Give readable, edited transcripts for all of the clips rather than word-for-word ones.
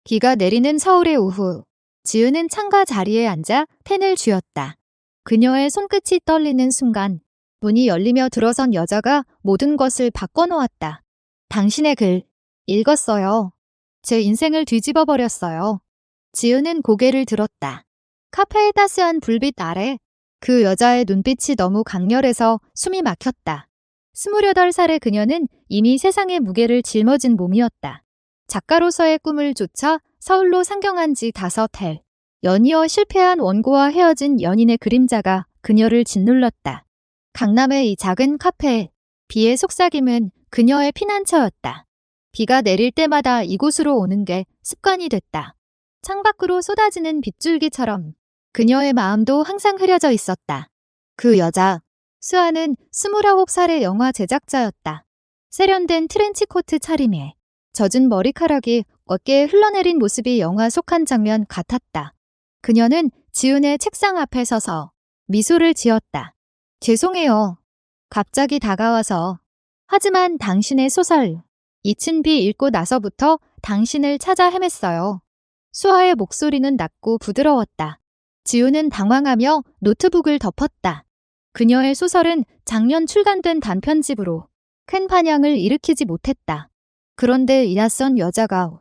비가 내리는 서울의 오후. 지은은 창가 자리에 앉아 펜을 쥐었다. 그녀의 손끝이 떨리는 순간 문이 열리며 들어선 여자가 모든 것을 바꿔놓았다. 당신의 글 읽었어요. 제 인생을 뒤집어 버렸어요. 지은은 고개를 들었다. 카페의 따스한 불빛 아래 그 여자의 눈빛이 너무 강렬해서 숨이 막혔다. 28살의 그녀는 이미 세상의 무게를 짊어진 몸이었다. 작가로서의 꿈을 쫓아 서울로 상경한 지 5해. 연이어 실패한 원고와 헤어진 연인의 그림자가 그녀를 짓눌렀다. 강남의 이 작은 카페, 비의 속삭임은 그녀의 피난처였다. 비가 내릴 때마다 이곳으로 오는 게 습관이 됐다. 창밖으로 쏟아지는 빗줄기처럼 그녀의 마음도 항상 흐려져 있었다. 그 여자, 수아는 29살의 영화 제작자였다. 세련된 트렌치코트 차림에 젖은 머리카락이 어깨에 흘러내린 모습이 영화 속 한 장면 같았다. 그녀는 지은의 책상 앞에 서서 미소를 지었다. 죄송해요. 갑자기 다가와서. 하지만 당신의 소설 잊힌 비 읽고 나서부터 당신을 찾아 헤맸어요. 수아의 목소리는 낮고 부드러웠다. 지은은 당황하며 노트북을 덮었다. 그녀의 소설은 작년 출간된 단편집으로 큰 반향을 일으키지 못했다. 그런데 이 낯선 여자가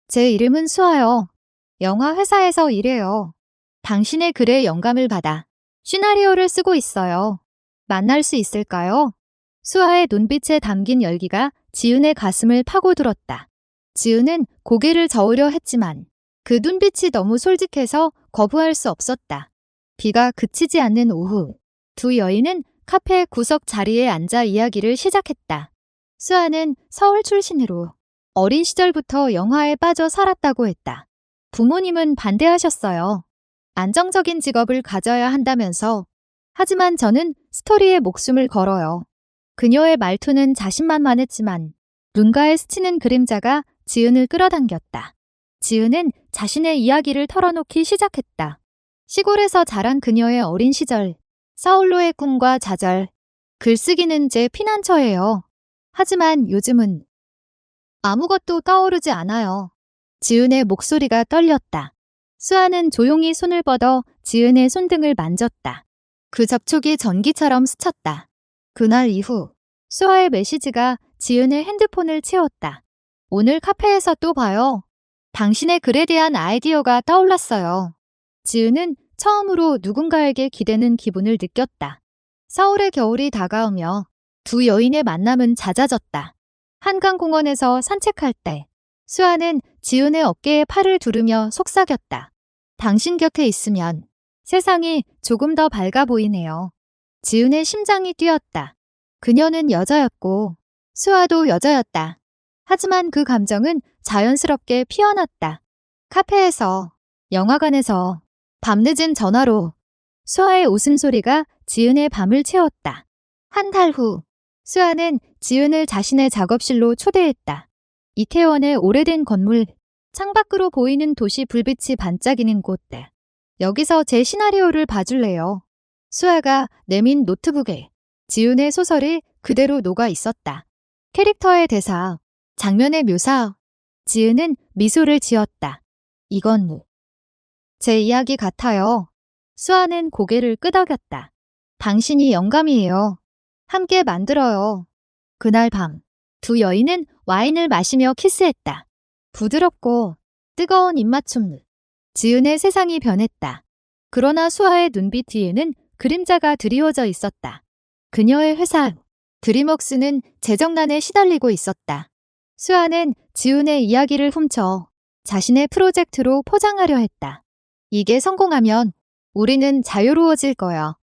제 이름은 수아요. 영화 회사에서 일해요. 당신의 글에 영감을 받아 시나리오를 쓰고 있어요. 만날 수 있을까요? 수아의 눈빛에 담긴 열기가 지은의 가슴을 파고들었다. 지은은 고개를 저으려 했지만 그 눈빛이 너무 솔직해서 거부할 수 없었다. 비가 그치지 않는 오후, 두 여인은 카페 구석 자리에 앉아 이야기를 시작했다. 수아는 서울 출신으로 어린 시절부터 영화에 빠져 살았다고 했다. 부모님은 반대하셨어요. 안정적인 직업을 가져야 한다면서. 하지만 저는 스토리에 목숨을 걸어요. 그녀의 말투는 자신만만했지만 눈가에 스치는 그림자가 지은을 끌어당겼다. 지은은 자신의 이야기를 털어놓기 시작했다. 시골에서 자란 그녀의 어린 시절, 서울로의 꿈과 좌절, 글쓰기는 제 피난처예요. 하지만 요즘은 아무것도 떠오르지 않아요. 지은의 목소리가 떨렸다. 수아는 조용히 손을 뻗어 지은의 손등을 만졌다. 그 접촉이 전기처럼 스쳤다. 그날 이후 수아의 메시지가 지은의 핸드폰을 채웠다. 오늘 카페에서 또 봐요. 당신의 글에 대한 아이디어가 떠올랐어요. 지은은 처음으로 누군가에게 기대는 기분을 느꼈다. 서울의 겨울이 다가오며 두 여인의 만남은 잦아졌다. 한강공원에서 산책할 때 수아는 지은의 어깨에 팔을 두르며 속삭였다. 당신 곁에 있으면 세상이 조금 더 밝아 보이네요. 지은의 심장이 뛰었다. 그녀는 여자였고 수아도 여자였다. 하지만 그 감정은 자연스럽게 피어났다. 카페에서, 영화관에서, 밤늦은 전화로 수아의 웃음소리가 지은의 밤을 채웠다. 한 달 후, 수아는 지은을 자신의 작업실로 초대했다. 이태원의 오래된 건물, 창밖으로 보이는 도시 불빛이 반짝이는 곳. 여기서 제 시나리오를 봐줄래요? 수아가 내민 노트북에 지은의 소설이 그대로 녹아 있었다. 캐릭터의 대사, 장면의 묘사. 지은은 미소를 지었다. 이건 제 이야기 같아요. 수아는 고개를 끄덕였다. 당신이 영감이에요. 함께 만들어요. 그날 밤, 두 여인은 와인을 마시며 키스했다. 부드럽고 뜨거운 입맞춤. 지은의 세상이 변했다. 그러나 수아의 눈빛 뒤에는 그림자가 드리워져 있었다. 그녀의 회사, 드림웍스는 재정난에 시달리고 있었다. 수아는 지은의 이야기를 훔쳐 자신의 프로젝트로 포장하려 했다. 이게 성공하면 우리는 자유로워질 거야.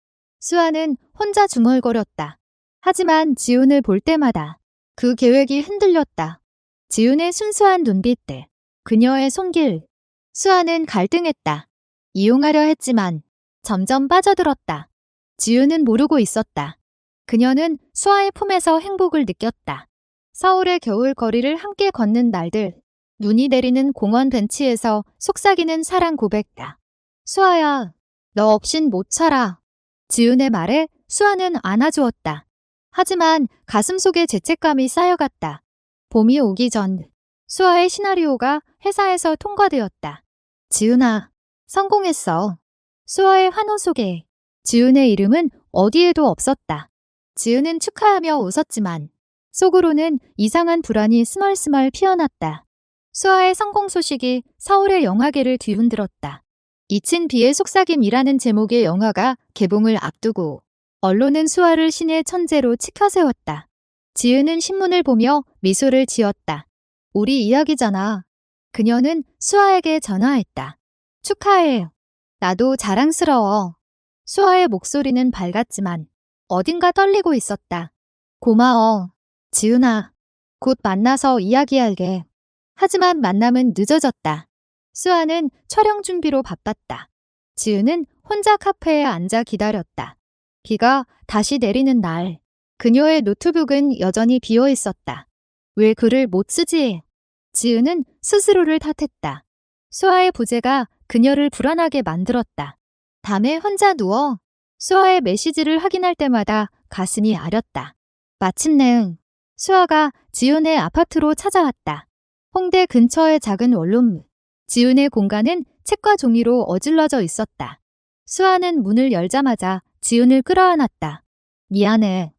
수아는 혼자 중얼거렸다. 하지만 지은을 볼 때마다 그 계획이 흔들렸다. 지은의 순수한 눈빛들, 그녀의 손길. 수아는 갈등했다. 이용하려 했지만 점점 빠져들었다. 지은은 모르고 있었다. 그녀는 수아의 품에서 행복을 느꼈다. 서울의 겨울 거리를 함께 걷는 날들, 눈이 내리는 공원 벤치에서 속삭이는 사랑 고백다. 수아야, 너 없인 못 살아. 지은의 말에 수아는 안아주었다. 하지만 가슴 속에 죄책감이 쌓여갔다. 봄이 오기 전 수아의 시나리오가 회사에서 통과되었다. 지은아, 성공했어. 수아의 환호 속에 지은의 이름은 어디에도 없었다. 지은은 축하하며 웃었지만 속으로는 이상한 불안이 스멀스멀 피어났다. 수아의 성공 소식이 서울의 영화계를 뒤흔들었다. 이친 비의 속삭임이라는 제목의 영화가 개봉을 앞두고 언론은 수아를 신의 천재로 치켜세웠다. 지은은 신문을 보며 미소를 지었다. 우리 이야기잖아. 그녀는 수아에게 전화했다. 축하해. 나도 자랑스러워. 수아의 목소리는 밝았지만 어딘가 떨리고 있었다. 고마워. 지은아. 곧 만나서 이야기할게. 하지만 만남은 늦어졌다. 수아는 촬영 준비로 바빴다. 지은은 혼자 카페에 앉아 기다렸다. 비가 다시 내리는 날, 그녀의 노트북은 여전히 비어 있었다. 왜 글을 못 쓰지? 지은은 스스로를 탓했다. 수아의 부재가 그녀를 불안하게 만들었다. 밤에 혼자 누워 수아의 메시지를 확인할 때마다 가슴이 아렸다. 마침내 수아가 지은의 아파트로 찾아왔다. 홍대 근처의 작은 원룸. 지은의 공간은 책과 종이로 어질러져 있었다. 수아는 문을 열자마자 지은을 끌어안았다. 미안해.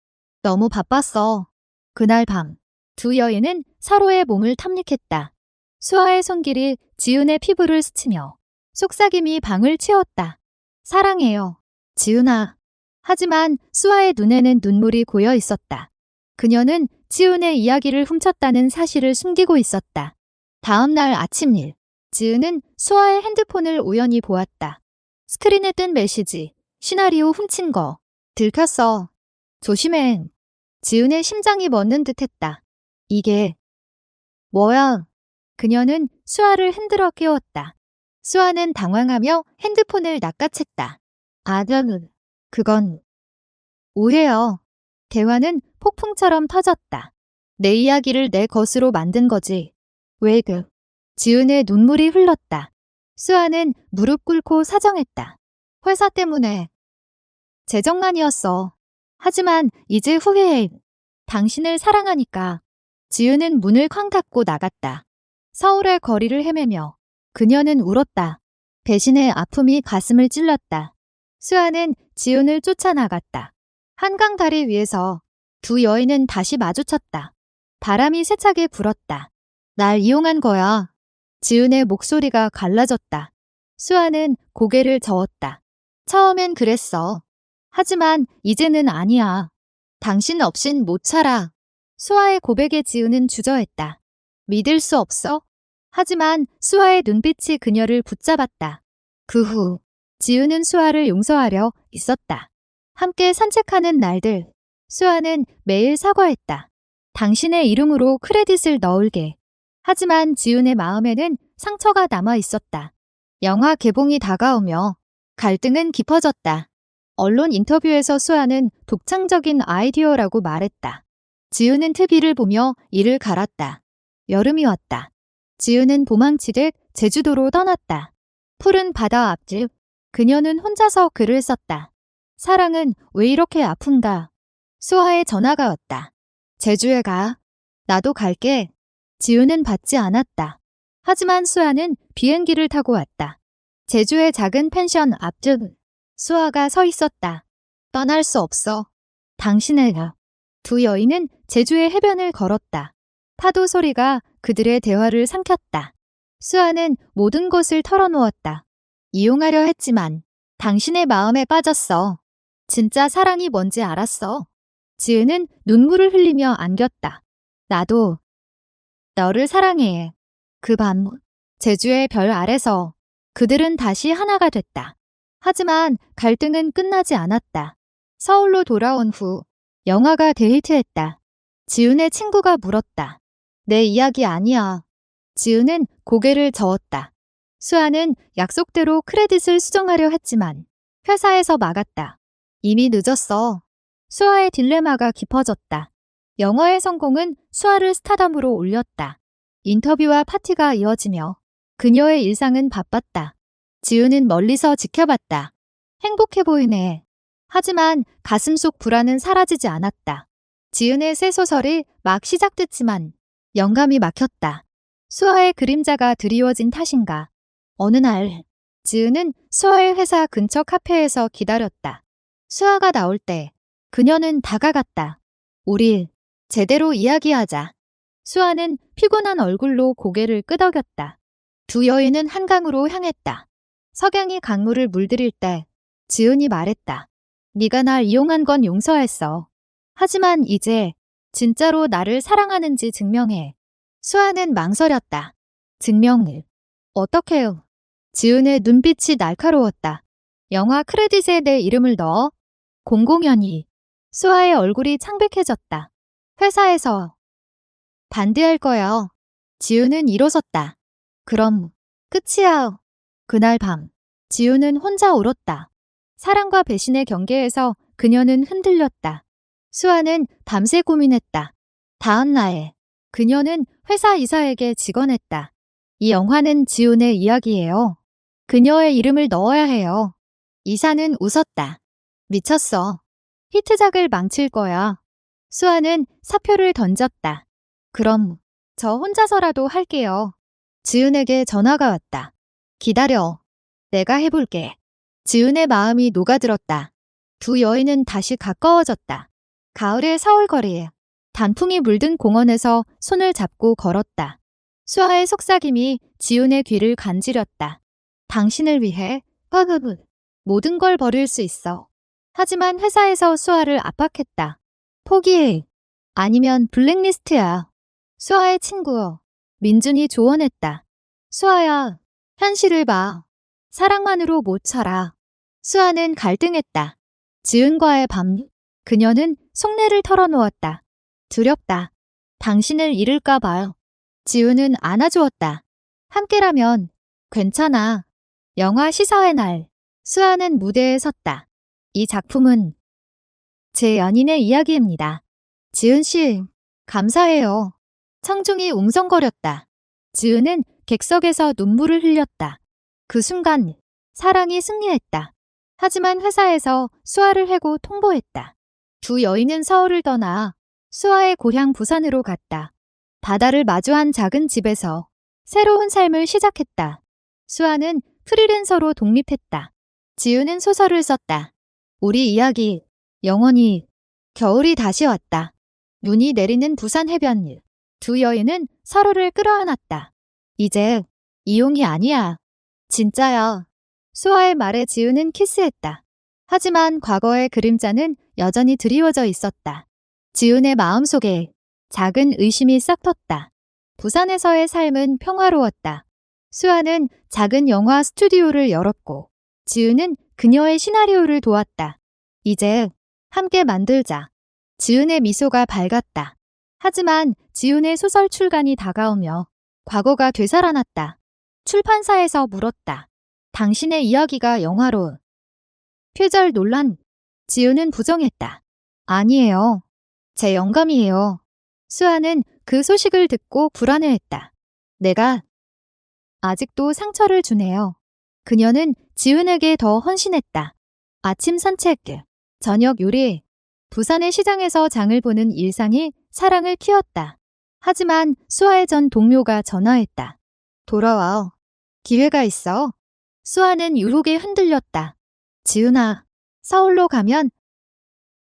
너무 바빴어. 그날 밤, 두 여인은 서로의 몸을 탐닉했다. 수아의 손길이 지은의 피부를 스치며 속삭임이 방을 채웠다. 사랑해요. 지은아. 하지만 수아의 눈에는 눈물이 고여 있었다. 그녀는 지은의 이야기를 훔쳤다는 사실을 숨기고 있었다. 다음 날 아침 일. 지은은 수아의 핸드폰을 우연히 보았다. 스크린에 뜬 메시지. 시나리오 훔친 거. 들켰어. 조심해. 지은의 심장이 멎는 듯했다. 이게 뭐야? 그녀는 수아를 흔들어 깨웠다. 수아는 당황하며 핸드폰을 낚아챘다. 그건 오해요. 대화는 폭풍처럼 터졌다. 내 이야기를 내 것으로 만든 거지. 왜 지은의 눈물이 흘렀다. 수아는 무릎 꿇고 사정했다. 회사 때문에. 재정난이었어. 하지만 이제 후회해. 당신을 사랑하니까. 지은은 문을 쾅 닫고 나갔다. 서울의 거리를 헤매며 그녀는 울었다. 배신의 아픔이 가슴을 찔렀다. 수아는 지은을 쫓아나갔다. 한강 다리 위에서 두 여인은 다시 마주쳤다. 바람이 세차게 불었다. 날 이용한 거야. 지은의 목소리가 갈라졌다. 수아는 고개를 저었다. 처음엔 그랬어. 하지만 이제는 아니야. 당신 없인 못 살아. 수아의 고백에 지은은 주저했다. 믿을 수 없어? 하지만 수아의 눈빛이 그녀를 붙잡았다. 그 후 지은은 수아를 용서하려 있었다. 함께 산책하는 날들. 수아는 매일 사과했다. 당신의 이름으로 크레딧을 넣을게. 하지만 지은의 마음에는 상처가 남아 있었다. 영화 개봉이 다가오며 갈등은 깊어졌다. 언론 인터뷰에서 수아는 독창적인 아이디어라고 말했다. 지은은 TV를 보며 이를 갈았다. 여름이 왔다. 지은은 도망치듯 제주도로 떠났다. 푸른 바다 앞집. 그녀는 혼자서 글을 썼다. 사랑은 왜 이렇게 아픈가? 수아의 전화가 왔다. 제주에 가. 나도 갈게. 지은은 받지 않았다. 하지만 수아는 비행기를 타고 왔다. 제주의 작은 펜션 앞집. 수아가 서 있었다. 떠날 수 없어. 당신을 가. 두 여인은 제주의 해변을 걸었다. 파도 소리가 그들의 대화를 삼켰다. 수아는 모든 것을 털어놓았다. 이용하려 했지만 당신의 마음에 빠졌어. 진짜 사랑이 뭔지 알았어. 지은은 눈물을 흘리며 안겼다. 나도 너를 사랑해. 그 밤 제주의 별 아래서 그들은 다시 하나가 됐다. 하지만 갈등은 끝나지 않았다. 서울로 돌아온 후 영화가 데이트했다. 지은의 친구가 물었다. 내 이야기 아니야. 지은은 고개를 저었다. 수아는 약속대로 크레딧을 수정하려 했지만 회사에서 막았다. 이미 늦었어. 수아의 딜레마가 깊어졌다. 영화의 성공은 수아를 스타덤으로 올렸다. 인터뷰와 파티가 이어지며 그녀의 일상은 바빴다. 지은은 멀리서 지켜봤다. 행복해 보이네. 하지만 가슴속 불안은 사라지지 않았다. 지은의 새 소설이 막 시작됐지만 영감이 막혔다. 수아의 그림자가 드리워진 탓인가. 어느 날 지은은 수아의 회사 근처 카페에서 기다렸다. 수아가 나올 때 그녀는 다가갔다. 우리 제대로 이야기하자. 수아는 피곤한 얼굴로 고개를 끄덕였다. 두 여인은 한강으로 향했다. 석양이 강물을 물들일 때 지은이 말했다. 네가 날 이용한 건 용서했어. 하지만 이제 진짜로 나를 사랑하는지 증명해. 수아는 망설였다. 증명을. 어떻게요? 지은의 눈빛이 날카로웠다. 영화 크레딧에 내 이름을 넣어. 공공연히. 수아의 얼굴이 창백해졌다. 회사에서. 반대할 거야. 지은은 일어섰다. 그럼 끝이야. 그날 밤 지은은 혼자 울었다. 사랑과 배신의 경계에서 그녀는 흔들렸다. 수아는 밤새 고민했다. 다음 날 그녀는 회사 이사에게 직언했다. 이 영화는 지은의 이야기예요. 그녀의 이름을 넣어야 해요. 이사는 웃었다. 미쳤어. 히트작을 망칠 거야. 수아는 사표를 던졌다. 그럼 저 혼자서라도 할게요. 지은에게 전화가 왔다. 기다려. 내가 해볼게. 지은의 마음이 녹아들었다. 두 여인은 다시 가까워졌다. 가을의 서울 거리에 단풍이 물든 공원에서 손을 잡고 걸었다. 수아의 속삭임이 지은의 귀를 간지렸다. 당신을 위해 빠그브 모든 걸 버릴 수 있어. 하지만 회사에서 수아를 압박했다. 포기해. 아니면 블랙리스트야. 수아의 친구 민준이 조언했다. 수아야, 현실을 봐. 사랑만으로 못 살아. 수아는 갈등했다. 지은과의 밤, 그녀는 속내를 털어놓았다. 두렵다. 당신을 잃을까 봐요. 지은은 안아주었다. 함께라면 괜찮아. 영화 시사회 날, 수아는 무대에 섰다. 이 작품은 제 연인의 이야기입니다. 지은 씨, 감사해요. 청중이 웅성거렸다. 지은은 객석에서 눈물을 흘렸다. 그 순간 사랑이 승리했다. 하지만 회사에서 수아를 해고 통보했다. 두 여인은 서울을 떠나 수아의 고향 부산으로 갔다. 바다를 마주한 작은 집에서 새로운 삶을 시작했다. 수아는 프리랜서로 독립했다. 지은은 소설을 썼다. 우리 이야기, 영원히. 겨울이 다시 왔다. 눈이 내리는 부산 해변. 두 여인은 서로를 끌어안았다. 이제 이용이 아니야. 진짜야. 수아의 말에 지은은 키스했다. 하지만 과거의 그림자는 여전히 드리워져 있었다. 지은의 마음속에 작은 의심이 싹텄다. 부산에서의 삶은 평화로웠다. 수아는 작은 영화 스튜디오를 열었고 지은은 그녀의 시나리오를 도왔다. 이제 함께 만들자. 지은의 미소가 밝았다. 하지만 지은의 소설 출간이 다가오며 과거가 되살아났다. 출판사에서 물었다. 당신의 이야기가 영화로. 표절 논란. 지은은 부정했다. 아니에요. 제 영감이에요. 수아는 그 소식을 듣고 불안해했다. 내가 아직도 상처를 주네요. 그녀는 지은에게 더 헌신했다. 아침 산책, 저녁 요리. 부산의 시장에서 장을 보는 일상이 사랑을 키웠다. 하지만 수아의 전 동료가 전화했다. 돌아와. 기회가 있어. 수아는 유혹에 흔들렸다. 지은아, 서울로 가면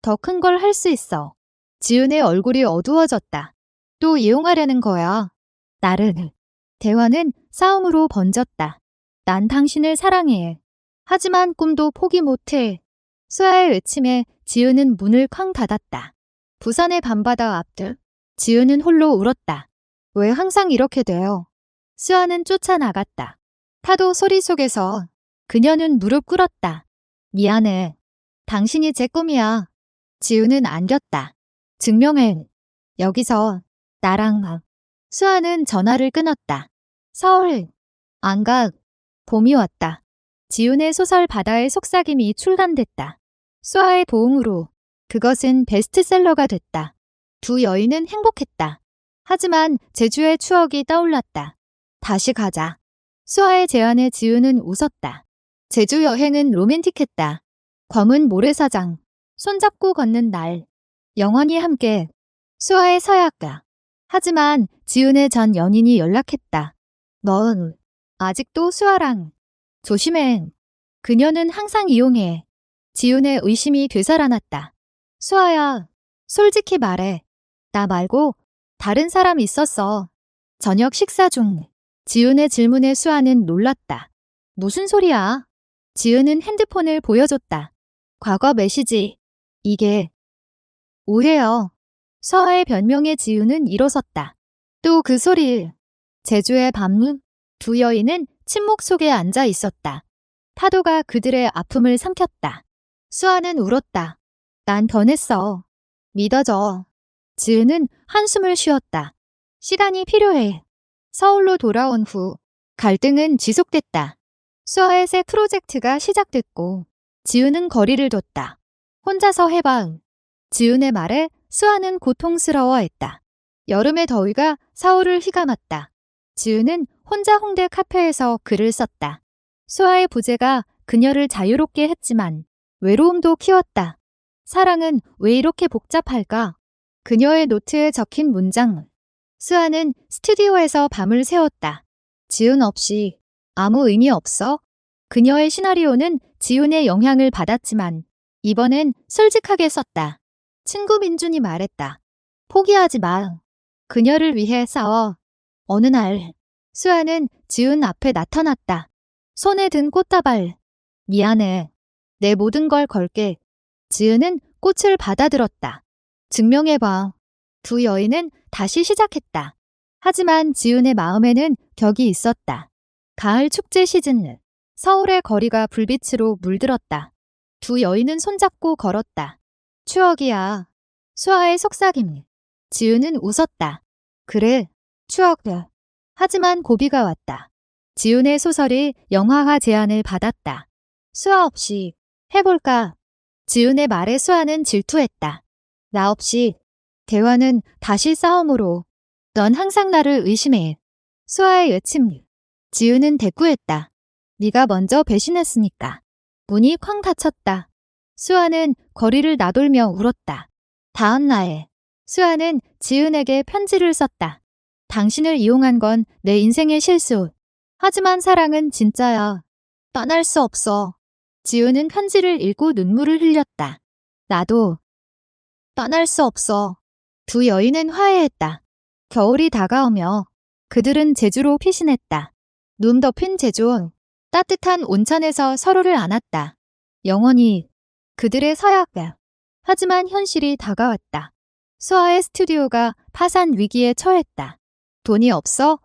더 큰 걸 할 수 있어. 지은의 얼굴이 어두워졌다. 또 이용하려는 거야. 나를. 대화는 싸움으로 번졌다. 난 당신을 사랑해. 하지만 꿈도 포기 못해. 수아의 외침에 지은은 문을 쾅 닫았다. 부산의 밤바다 앞들. 지은은 홀로 울었다. 왜 항상 이렇게 돼요? 수아는 쫓아나갔다. 파도 소리 속에서 그녀는 무릎 꿇었다. 미안해. 당신이 제 꿈이야. 지은은 안겼다. 증명해. 여기서 나랑. 수아는 전화를 끊었다. 서울. 안 가. 봄이 왔다. 지은의 소설 바다의 속삭임이 출간됐다. 수아의 도움으로 그것은 베스트셀러가 됐다. 두 여인은 행복했다. 하지만 제주의 추억이 떠올랐다. 다시 가자. 수아의 제안에 지은은 웃었다. 제주 여행은 로맨틱했다. 검은 모래사장, 손잡고 걷는 날, 영원히 함께. 수아의 서약가. 하지만 지은의 전 연인이 연락했다. 넌 아직도 수아랑 조심해. 그녀는 항상 이용해. 지은의 의심이 되살아났다. 수아야, 솔직히 말해. 나 말고 다른 사람 있었어. 저녁 식사 중 지은의 질문에 수아는 놀랐다. 무슨 소리야? 지은은 핸드폰을 보여줬다. 과거 메시지. 이게 오해요. 수아의 변명에 지은은 일어섰다. 또 그 소리. 제주의 밤문. 두 여인은 침묵 속에 앉아 있었다. 파도가 그들의 아픔을 삼켰다. 수아는 울었다. 난 변했어. 믿어줘. 지은은 한숨을 쉬었다. 시간이 필요해. 서울로 돌아온 후 갈등은 지속됐다. 수아의 새 프로젝트가 시작됐고 지은은 거리를 뒀다. 혼자서 해봐. 지은의 말에 수아는 고통스러워했다. 여름의 더위가 서울을 휘감았다. 지은은 혼자 홍대 카페에서 글을 썼다. 수아의 부재가 그녀를 자유롭게 했지만 외로움도 키웠다. 사랑은 왜 이렇게 복잡할까? 그녀의 노트에 적힌 문장. 수아는 스튜디오에서 밤을 새웠다. 지은 없이 아무 의미 없어? 그녀의 시나리오는 지은의 영향을 받았지만 이번엔 솔직하게 썼다. 친구 민준이 말했다. 포기하지 마. 그녀를 위해 싸워. 어느 날 수아는 지은 앞에 나타났다. 손에 든 꽃다발. 미안해. 내 모든 걸 걸게. 지은은 꽃을 받아들었다. 증명해봐. 두 여인은 다시 시작했다. 하지만 지은의 마음에는 격이 있었다. 가을 축제 시즌. 서울의 거리가 불빛으로 물들었다. 두 여인은 손잡고 걸었다. 추억이야. 수아의 속삭임. 지은은 웃었다. 그래, 추억이야. 하지만 고비가 왔다. 지은의 소설이 영화화 제안을 받았다. 수아 없이 해볼까? 지은의 말에 수아는 질투했다. 나 없이 대화는 다시 싸움으로. 넌 항상 나를 의심해. 수아의 외침. 지은은 대꾸했다. 네가 먼저 배신했으니까. 문이 쾅 닫혔다. 수아는 거리를 나돌며 울었다. 다음 날 수아는 지은에게 편지를 썼다. 당신을 이용한 건 내 인생의 실수. 하지만 사랑은 진짜야. 떠날 수 없어. 지은은 편지를 읽고 눈물을 흘렸다. 나도 떠날 수 없어. 두 여인은 화해했다. 겨울이 다가오며 그들은 제주로 피신했다. 눈 덮인 제주. 따뜻한 온천에서 서로를 안았다. 영원히 그들의 서약가. 하지만 현실이 다가왔다. 수아의 스튜디오가 파산 위기에 처했다. 돈이 없어?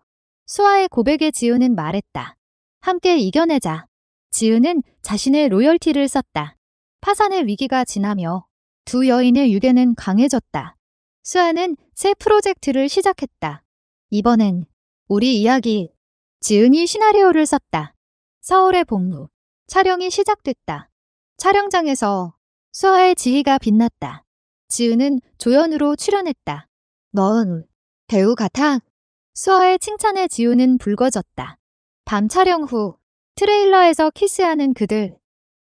수아의 고백에 지은은 말했다. 함께 이겨내자. 지은은 자신의 로열티를 썼다. 파산의 위기가 지나며 두 여인의 유괴는 강해졌다. 수아는 새 프로젝트를 시작했다. 이번엔 우리 이야기. 지은이 시나리오를 썼다. 서울의 복무. 촬영이 시작됐다. 촬영장에서 수아의 지희가 빛났다. 지은은 조연으로 출연했다. 넌 배우 같아. 수아의 칭찬에 지우는 붉어졌다. 밤 촬영 후 트레일러에서 키스하는 그들.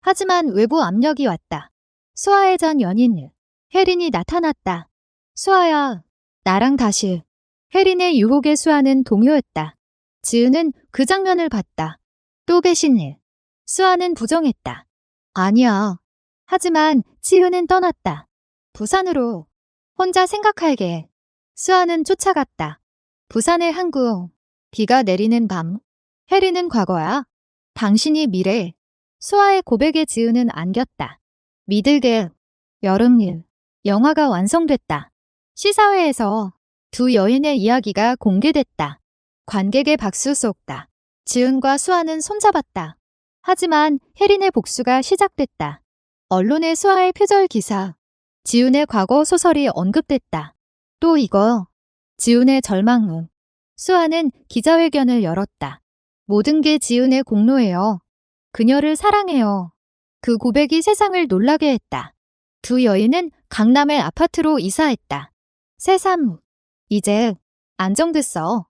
하지만 외부 압력이 왔다. 수아의 전 연인 혜린이 나타났다. 수아야, 나랑 다시. 혜린의 유혹에 수아는 동요했다. 지은은 그 장면을 봤다. 또 배신해. 수아는 부정했다. 아니야. 하지만 지은은 떠났다. 부산으로. 혼자 생각할게. 수아는 쫓아갔다. 부산의 항구. 비가 내리는 밤. 혜린은 과거야. 당신이 미래. 수아의 고백에 지은은 안겼다. 믿을게. 여름일. 영화가 완성됐다. 시사회에서 두 여인의 이야기가 공개됐다. 관객의 박수 쏟다. 지은과 수아는 손잡았다. 하지만 혜린의 복수가 시작됐다. 언론의 수아의 표절 기사. 지은의 과거 소설이 언급됐다. 또 이거. 지은의 절망은. 수아는 기자회견을 열었다. 모든 게 지은의 공로예요. 그녀를 사랑해요. 그 고백이 세상을 놀라게 했다. 두 여인은 강남의 아파트로 이사했다. 새 삶. 이제 안정됐어.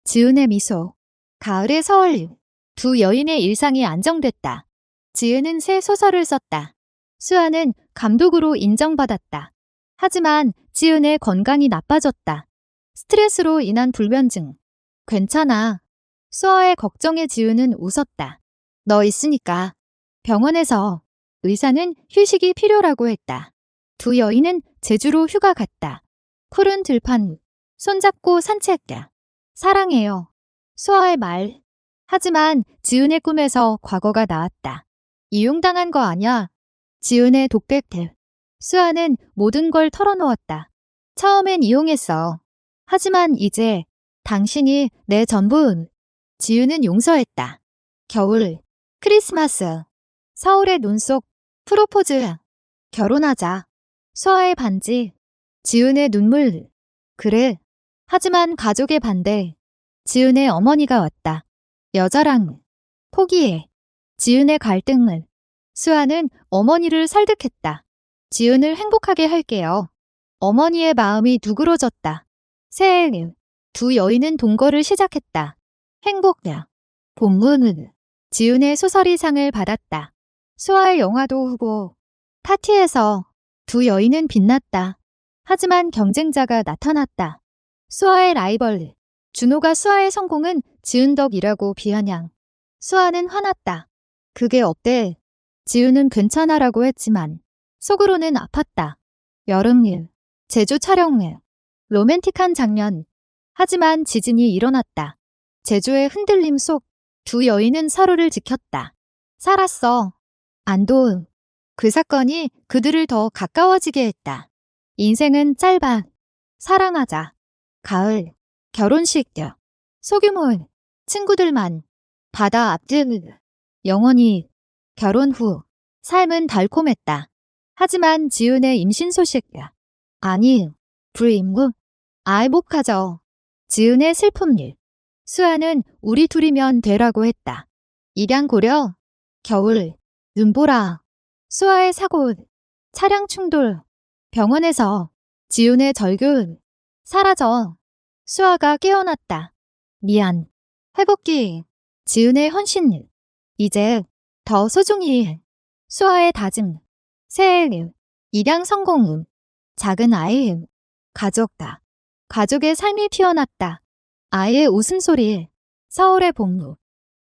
지은의 미소. 가을의 서울. 두 여인의 일상이 안정됐다. 지은은 새 소설을 썼다. 수아는 감독으로 인정받았다. 하지만 지은의 건강이 나빠졌다. 스트레스로 인한 불면증. 괜찮아. 수아의 걱정에 지우는 웃었다. 너 있으니까. 병원에서 의사는 휴식이 필요라고 했다. 두 여인은 제주로 휴가 갔다. 푸른 들판, 손잡고 산책야. 사랑해요. 수아의 말. 하지만 지은의 꿈에서 과거가 나왔다. 이용당한 거 아냐? 지은의 독백들. 수아는 모든 걸 털어놓았다. 처음엔 이용했어. 하지만 이제 당신이 내 전부. 지은은 용서했다. 겨울, 크리스마스, 서울의 눈 속, 프로포즈, 결혼하자. 수아의 반지, 지은의 눈물. 그래. 하지만 가족의 반대. 지은의 어머니가 왔다. 여자랑 포기해. 지은의 갈등을. 수아는 어머니를 설득했다. 지은을 행복하게 할게요. 어머니의 마음이 누그러졌다. 새해 두 여인은 동거를 시작했다. 행복야. 본문은 지은의 소설이 상을 받았다. 수아의 영화도 후보. 파티에서 두 여인은 빛났다. 하지만 경쟁자가 나타났다. 수아의 라이벌. 준호가 수아의 성공은 지은 덕이라고 비아냥. 수아는 화났다. 그게 어때? 지은은 괜찮아라고 했지만 속으로는 아팠다. 여름일, 제주 촬영일, 로맨틱한 장면. 하지만 지진이 일어났다. 제주의 흔들림 속 두 여인은 서로를 지켰다. 살았어. 안도음. 그 사건이 그들을 더 가까워지게 했다. 인생은 짧아. 사랑하자. 가을, 결혼식이야. 소규모, 친구들만. 바다 앞들. 영원히. 결혼 후. 삶은 달콤했다. 하지만 지은의 임신 소식이야. 아니, 불임무. 알복하죠. 지은의 슬픔일. 수아는 우리 둘이면 되라고 했다. 입양 고려. 겨울. 눈보라. 수아의 사고. 차량 충돌. 병원에서. 지은의 절규. 사라져. 수아가 깨어났다. 미안. 회복기. 지은의 헌신일. 이제 더 소중히. 수아의 다짐. 새해. 입양 성공. 작은 아이. 가족다. 가족의 삶이 피어났다. 아이의 웃음소리. 서울의 복무.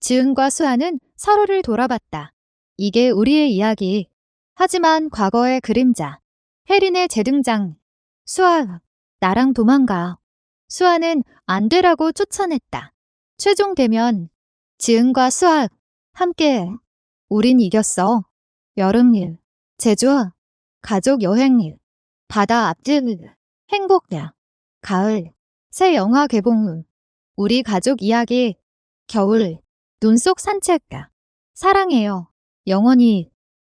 지은과 수아는 서로를 돌아봤다. 이게 우리의 이야기. 하지만 과거의 그림자. 혜린의 재등장. 수아, 나랑 도망가. 수아는 안 되라고 쫓아냈다. 최종 되면 지은과 수아 함께. 우린 이겼어. 여름일. 제주. 가족 여행일. 바다 앞길. 행복야. 가을. 새 영화 개봉. 우리 가족 이야기. 겨울. 눈 속 산책가. 사랑해요. 영원히.